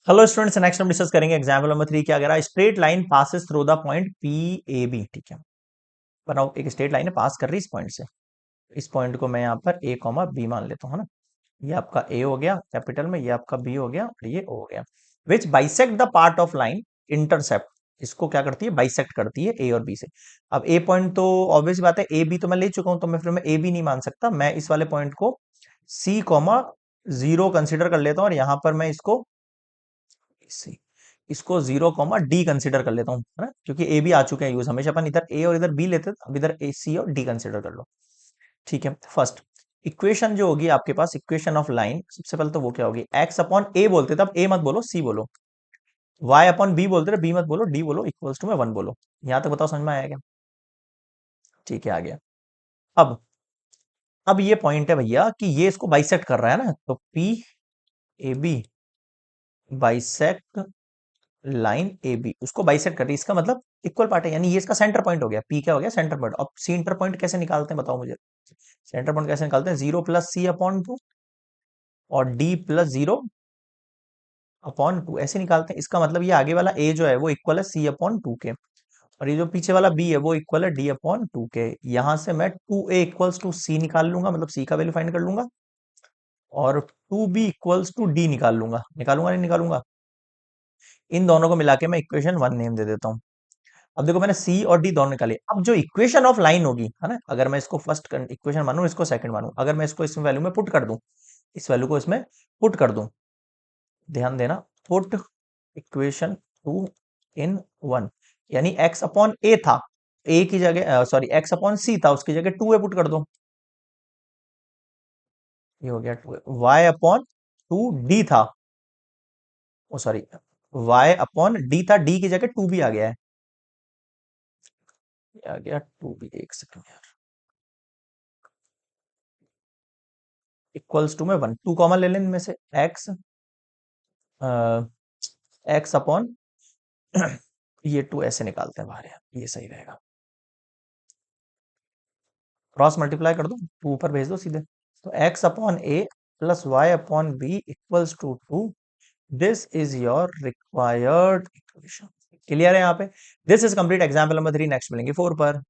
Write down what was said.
Hello students, next हम discuss करेंगे example number 3 क्या कह रहा है। Straight line passes through the point P A B. ठीक है, बनाओ एक स्ट्रेट लाइन पास कर रही है इस पॉइंट से। इस पॉइंट को मैं यहाँ पर ए कॉमा बी मान लेता हूँ, है ना। ये आपका ए हो गया कैपिटल में, ये आपका बी हो गया और ये ओ हो गया। Which bisect the part of line intercept. इसको क्या करती है, बाइसेक्ट करती है ए और बी से। अब ए पॉइंट तो ऑब्वियस बात है, ए बी तो मैं ले चुका हूं, तो मैं फिर मैं ए बी नहीं मान सकता। मैं इस वाले पॉइंट को सी कॉमा जीरो कंसिडर कर लेता हूँ और यहां पर मैं इसको सी इसको जीरो कॉमा डी कंसिडर कर लेता हूँ, है ना, क्योंकि ए बी आ चुके हैं यूज। हमेशा अपन इधर ए और इधर बी लेते थे, अब इधर ए सी और डी कंसिडर कर लो। ठीक है, फर्स्ट इक्वेशन जो होगी आपके पास, इक्वेशन ऑफ लाइन, सबसे पहले तो वो क्या होगी, एक्स अपॉन ए बोलते थे, अब ए मत बोलो सी बोलो। वाई अपॉन बी बोलते थे, बी मत बोलो डी बोलो, इक्वल्स टू में वन बोलो। यहां तक बताओ समझ में आया क्या। ठीक है, आ गया। अब ये पॉइंट है भैया कि ये इसको बाइसेक्ट कर रहा है ना, तो P A B bisect line A B, उसको बाइसेक्ट कर रही है, इसका मतलब इक्वल पार्ट है, यानी ये इसका सेंटर पॉइंट हो गया। पी क्या हो गया, सेंटर पॉइंट। अब सेंटर पॉइंट कैसे निकालते हैं बताओ मुझे। सेंटर पॉइंट कैसे निकालते हैं, जीरो प्लस सी अपॉन टू और D plus zero upon two, ऐसे निकालते हैं। इसका मतलब ये आगे वाला ए जो है वो इक्वल है सी अपॉन टू के, और ये जो पीछे वाला बी है वो इक्वल है डी अपॉन टू के। यहां से मैं टू ए इक्वल्स टू सी निकाल लूंगा, मतलब सी का वैल्यू फाइंड कर लूंगा, और two B equals to D निकाल लूंगा। निकालूंगा नहीं निकालूंगा, इन दोनों को मिला के मैं इक्वेशन वन नेम दे देता हूँ। अब देखो मैंने सी और डी दोनों निकाले। अब जो इक्वेशन ऑफ लाइन होगी, है ना, अगर मैं इसको फर्स्ट इक्वेशन मानूं, इसको सेकंड मानूं, अगर मैं इसको इस वैल्यू में पुट कर दूं, इस वैल्यू को इसमें पुट कर दूं, ध्यान देना, put equation two in one, यानी एक्स अपॉन ए था, ए की जगह सॉरी एक्स अपॉन सी था, उसकी जगह टू ए पुट कर दो, ये हो गया two A. Y upon two D था, oh sorry, Y upon D था, डी की जगह टू भी आ गया है, ये आ गया टू बी। एक सेकंड यार, इक्वल्स टू में वन, टू कॉमन ले लें इनमें से, एक्स एक्स अपॉन ये टू ऐसे निकालते हैं बाहर यार, ये सही रहेगा। क्रॉस मल्टीप्लाई कर दो, टू ऊपर भेज दो सीधे, तो X upon A plus Y upon B equals to two. This is your required equation. Clear है यहाँ पे। This is complete example number 3। Next मिलेंगे 4 पर।